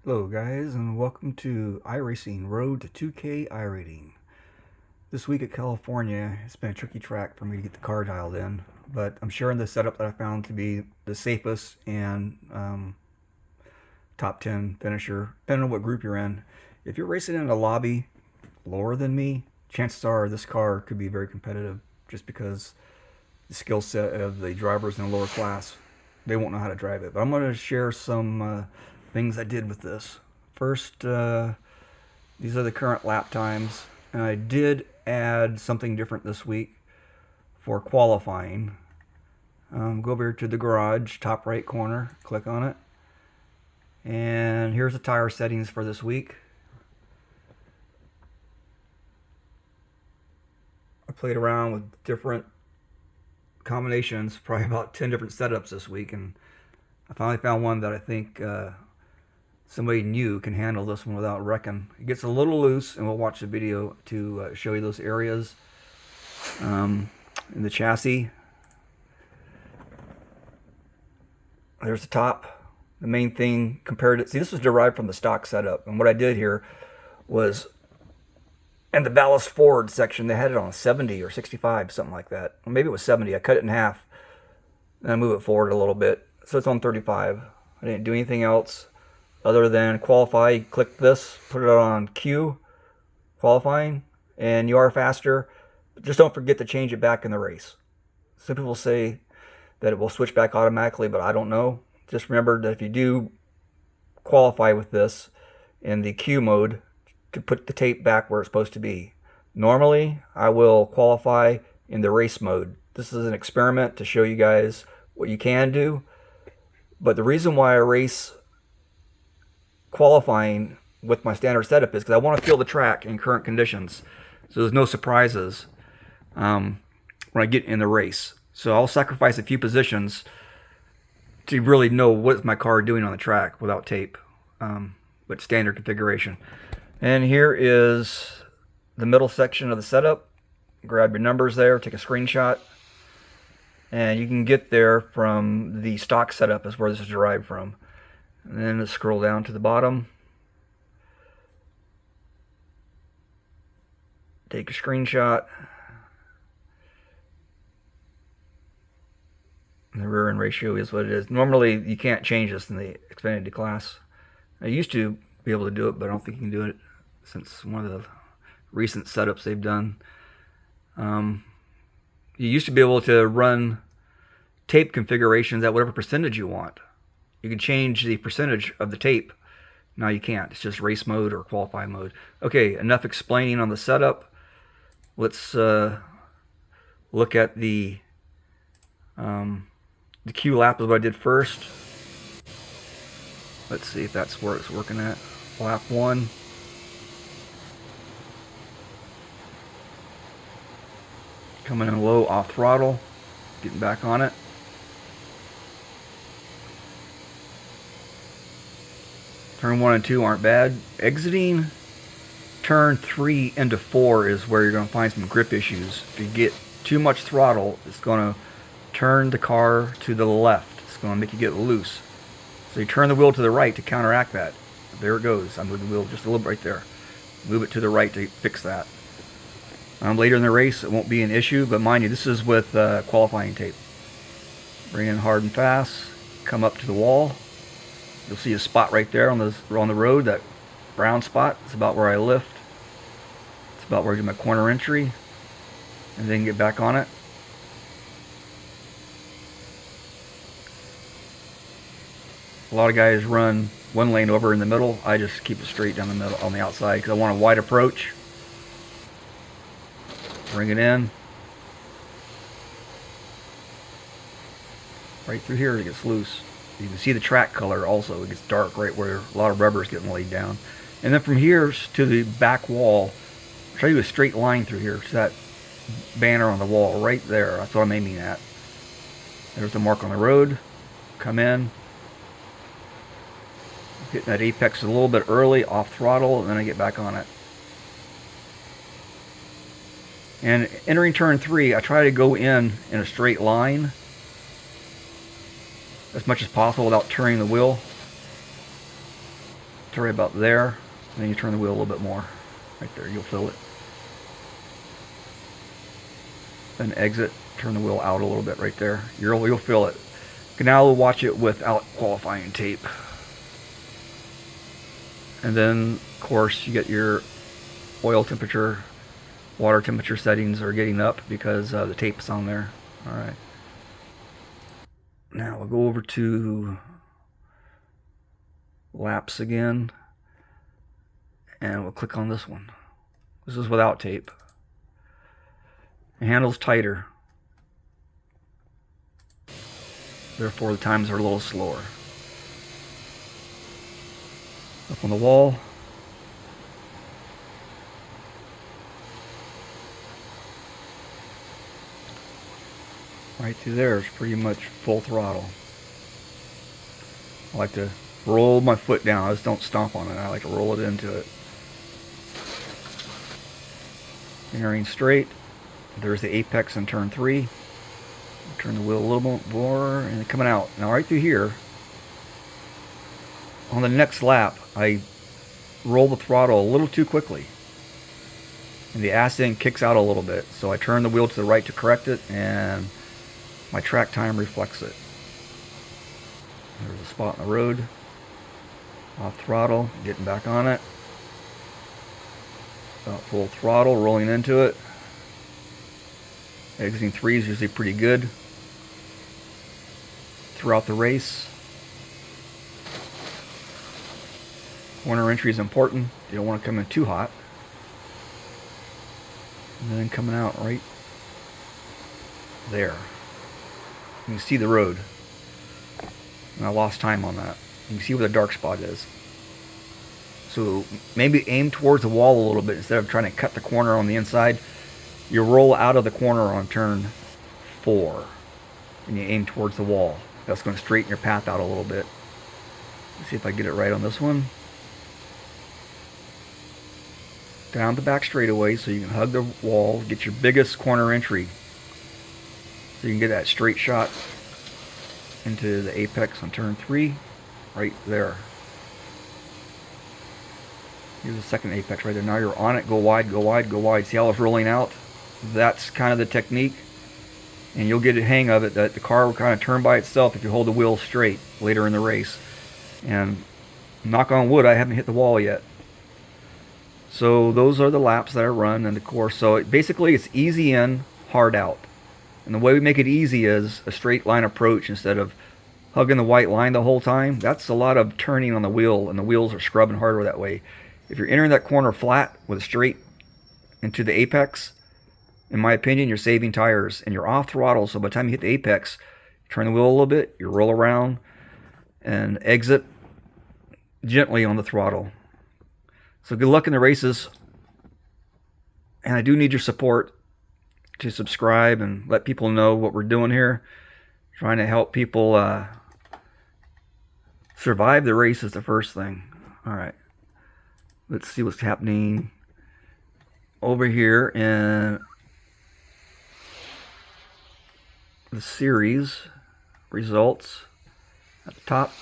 Hello guys, and welcome to iRacing Road to 2K iRating. This week at California, it's been a tricky track for me to get the car dialed in, but I'm sharing the setup that I found to be the safest and top 10 finisher, depending on what group you're in. If you're racing in a lobby lower than me, chances are this car could be very competitive just because the skill set of the drivers in a lower class, they won't know how to drive it. But I'm going to share some things I did with this. First, these are the current lap times, and I did add something different this week for qualifying. Go over here to the garage, top right corner, click on it, and here's the tire settings for this week. I played around with different combinations, probably about 10 different setups this week, and I finally found one that I think somebody new can handle this one without wrecking. It gets a little loose, and we'll watch the video to show you those areas in the chassis. There's the top. The main thing compared to, see, this was derived from the stock setup, and what I did here was, in the ballast forward section, they had it on 70 or 65, something like that. Or maybe it was 70. I cut it in half, and I move it forward a little bit, so it's on 35. I didn't do anything else other than qualify. You click this, put it on Q, qualifying, and you are faster. But just don't forget to change it back in the race. Some people say that it will switch back automatically, but I don't know. Just remember that if you do qualify with this in the Q mode, to put the tape back where it's supposed to be. Normally, I will qualify in the race mode. This is an experiment to show you guys what you can do. But the reason why I race qualifying with my standard setup is because I want to feel the track in current conditions, so there's no surprises when I get in the race. So I'll sacrifice a few positions to really know what's my car doing on the track without tape, but standard configuration. And here is the middle section of the setup. Grab your numbers there, take a screenshot, and you can get there from the stock setup is where this is derived from. And then let's scroll down to the bottom. Take a screenshot. And the rear end ratio is what it is. Normally, you can't change this in the Xfinity class. I used to be able to do it, but I don't think you can do it since one of the recent setups they've done. You used to be able to run tape configurations at whatever percentage you want. You can change the percentage of the tape. Now you can't. It's just race mode or qualify mode. Okay, enough explaining on the setup. Let's look at the Q lap is what I did first. Let's see if that's where it's working at. Lap 1. Coming in low off throttle. Getting back on it. Turn 1 and 2 aren't bad. Exiting turn 3 into 4 is where you're going to find some grip issues. If you get too much throttle, it's going to turn the car to the left. It's going to make you get loose. So you turn the wheel to the right to counteract that. There it goes. I moved the wheel just a little bit right there. Move it to the right to fix that. Later in the race, it won't be an issue, but mind you, this is with qualifying tape. Bring in hard and fast. Come up to the wall. You'll see a spot right there on the road, that brown spot. It's about where I lift. It's about where I do my corner entry. And then get back on it. A lot of guys run one lane over in the middle. I just keep it straight down the middle on the outside because I want a wide approach. Bring it in. Right through here it gets loose. You can see the track color also. It gets dark right where a lot of rubber is getting laid down. And then from here to the back wall, I'll show you a straight line through here to that banner on the wall right there. That's what I'm aiming at. There's the mark on the road. Come in. Hitting that apex a little bit early, off throttle, and then I get back on it. And entering turn 3, I try to go in a straight line as much as possible without turning the wheel. to right about there. And then you turn the wheel a little bit more. Right there, you'll feel it. Then exit, turn the wheel out a little bit right there. You'll feel it. You can now watch it without qualifying tape. And then, of course, you get your oil temperature, water temperature settings are getting up because the tape's on there. All right. Now we'll go over to laps again, and we'll click on this one. This is without tape. The handle's tighter, therefore the times are a little slower. Up on the wall. Right through there is pretty much full throttle. I like to roll my foot down. I just don't stomp on it. I like to roll it into it. Entering straight. There's the apex in turn 3. Turn the wheel a little bit more and coming out. Now right through here, on the next lap, I roll the throttle a little too quickly. And the ass end kicks out a little bit. So I turn the wheel to the right to correct it, and my track time reflects it. There's a spot in the road. Off throttle, getting back on it. About full throttle, rolling into it. Exiting 3 is usually pretty good throughout the race. Corner entry is important. You don't want to come in too hot. And then coming out right there. You can see the road. And I lost time on that. You can see where the dark spot is. So maybe aim towards the wall a little bit instead of trying to cut the corner on the inside. You roll out of the corner on turn 4 and you aim towards the wall. That's going to straighten your path out a little bit. Let's see if I get it right on this one. Down the back straightaway so you can hug the wall, get your biggest corner entry. So you can get that straight shot into the apex on turn 3, right there. Here's the second apex right there. Now you're on it. Go wide, go wide, go wide. See how it's rolling out? That's kind of the technique. And you'll get a hang of it that the car will kind of turn by itself if you hold the wheel straight later in the race. And knock on wood, I haven't hit the wall yet. So those are the laps that I run in the course. So basically it's easy in, hard out. And the way we make it easy is a straight line approach instead of hugging the white line the whole time. That's a lot of turning on the wheel, and the wheels are scrubbing harder that way. If you're entering that corner flat with a straight into the apex, in my opinion, you're saving tires and you're off throttle. So by the time you hit the apex, you turn the wheel a little bit, you roll around and exit gently on the throttle. So good luck in the races. And I do need your support to subscribe and let people know what we're doing here. Trying to help people survive the race is the first thing. All right. Let's see what's happening over here in the series results at the top.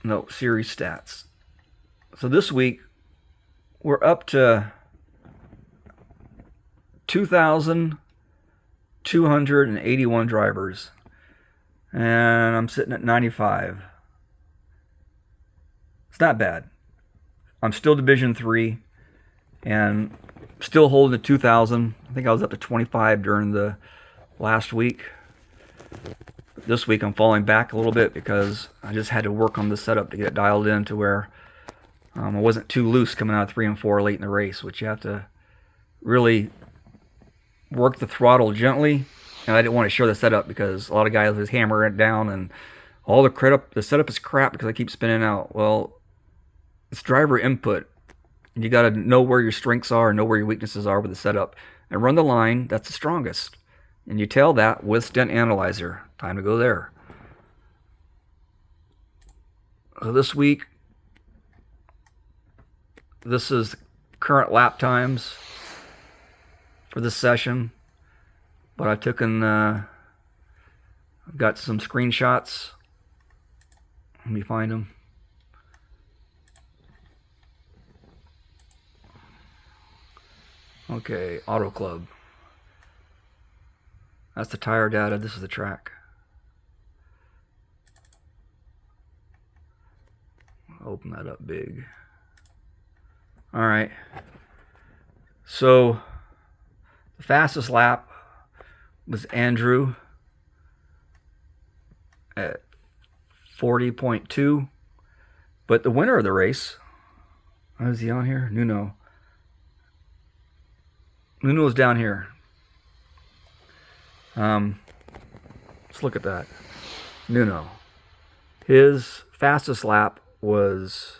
No, series stats. So this week we're up to 2,281 drivers, and I'm sitting at 95. It's not bad. I'm still Division 3 and still holding the 2,000. I think I was up to 25 during the last week. This week I'm falling back a little bit because I just had to work on the setup to get it dialed in to where I wasn't too loose coming out of 3 and 4 late in the race, which you have to really work the throttle gently. And I didn't want to show the setup because a lot of guys just hammer it down and all the setup is crap because I keep spinning out. Well, it's driver input. You got to know where your strengths are and know where your weaknesses are with the setup. And run the line that's the strongest. And you tell that with Stint Analyzer. Time to go there. So this week, this is current lap times for this session. But I've got some screenshots. Let me find them. Okay, AutoClub. That's the tire data. This is the track. Open that up big. All right. So the fastest lap was Andrew at 40.2. But the winner of the race, is he on here? Nuno's down here. Let's look at that. Nuno. His fastest lap was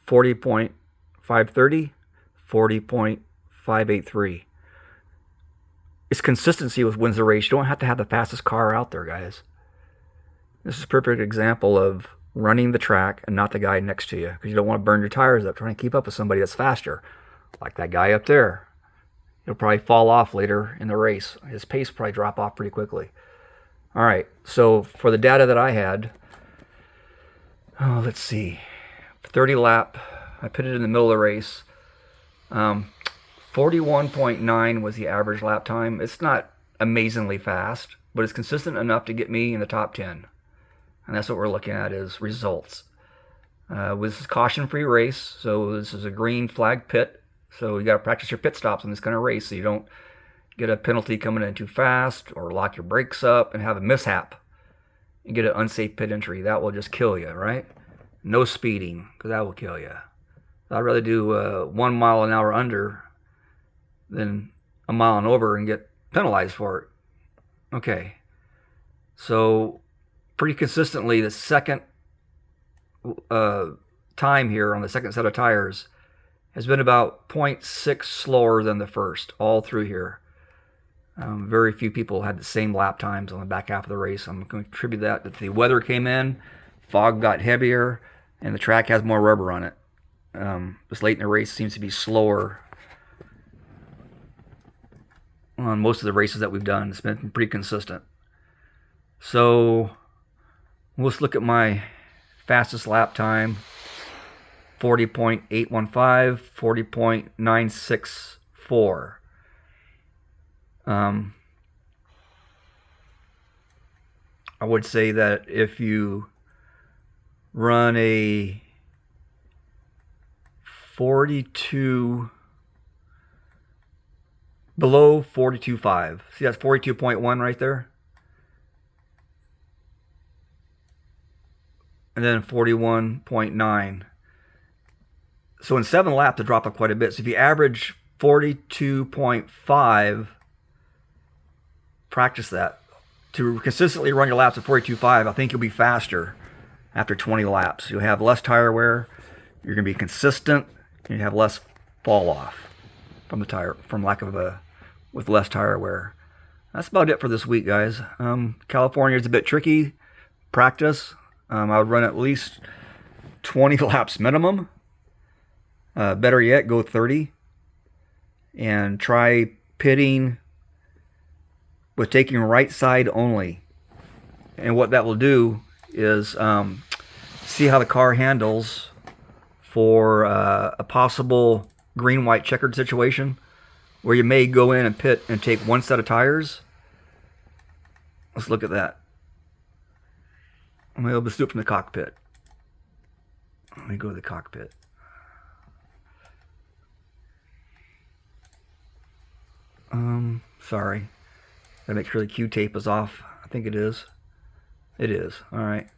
40.530, 40.583. It's consistency with wins the race. You don't have to have the fastest car out there, guys. This is a perfect example of running the track and not the guy next to you, because you don't want to burn your tires up trying to keep up with somebody that's faster, like that guy up there. He'll probably fall off later in the race. His pace will probably drop off pretty quickly. All right, so for the data that I had, let's see, 30 lap, I put it in the middle of the race. 41.9 was the average lap time. It's not amazingly fast, but it's consistent enough to get me in the top 10. And that's what we're looking at, is results. This is a caution-free race, so this is a green flag pit. So you got to practice your pit stops in this kind of race so you don't get a penalty coming in too fast or lock your brakes up and have a mishap and get an unsafe pit entry. That will just kill you, right? No speeding, because that will kill you. I'd rather do 1 mile an hour under than a mile and over and get penalized for it. Okay, so pretty consistently the second time here on the second set of tires has been about 0.6 slower than the first all through here. Very few people had the same lap times on the back half of the race. I'm going to attribute that the weather came in, fog got heavier, and the track has more rubber on it. This late in the race seems to be slower on most of the races that we've done. It's been pretty consistent. So let's look at my fastest lap time. 40.815, 40.964. I would say that if you run a 42 below 42.5, see that's 42.1 right there, and then 41.9. So in 7 laps, it dropped off quite a bit. So if you average 42.5, practice that. To consistently run your laps at 42.5, I think you'll be faster after 20 laps. You'll have less tire wear. You're going to be consistent. And you have less fall off from the tire, with less tire wear. That's about it for this week, guys. California is a bit tricky. Practice. I would run at least 20 laps minimum. Better yet, go 30 and try pitting with taking right side only. And what that will do is see how the car handles for a possible green-white checkered situation where you may go in and pit and take one set of tires. Let's look at that. I'm going to do it from the cockpit. Let me go to the cockpit. Sorry. Gotta make sure the Q tape is off. I think it is. It is. Alright.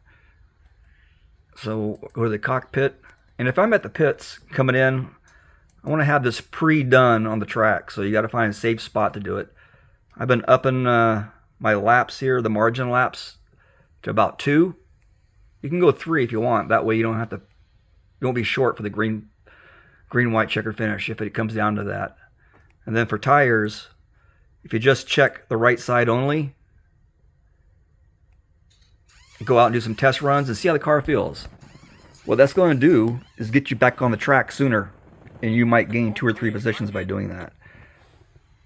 So go to the cockpit. And if I'm at the pits coming in, I want to have this pre-done on the track. So you got to find a safe spot to do it. I've been upping my laps here, the margin laps, to about 2. You can go 3 if you want. That way you don't have to, you won't be short for the green-white checkered finish if it comes down to that. And then for tires, if you just check the right side only, go out and do some test runs and see how the car feels. What that's going to do is get you back on the track sooner, and you might gain 2 or 3 positions by doing that.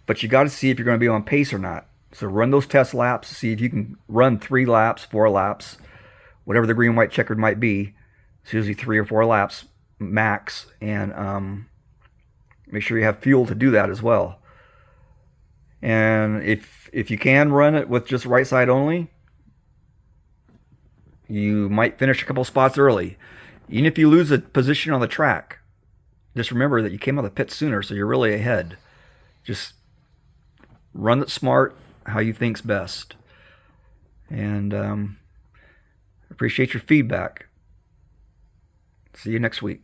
But you got to see if you're going to be on pace or not. So run those test laps, see if you can run 3 laps, 4 laps, whatever the green-white checkered might be. It's usually 3 or 4 laps max, and Make sure you have fuel to do that as well. And if you can run it with just right side only, you might finish a couple spots early. Even if you lose a position on the track, just remember that you came out of the pit sooner, so you're really ahead. Just run it smart, how you think's best. And appreciate your feedback. See you next week.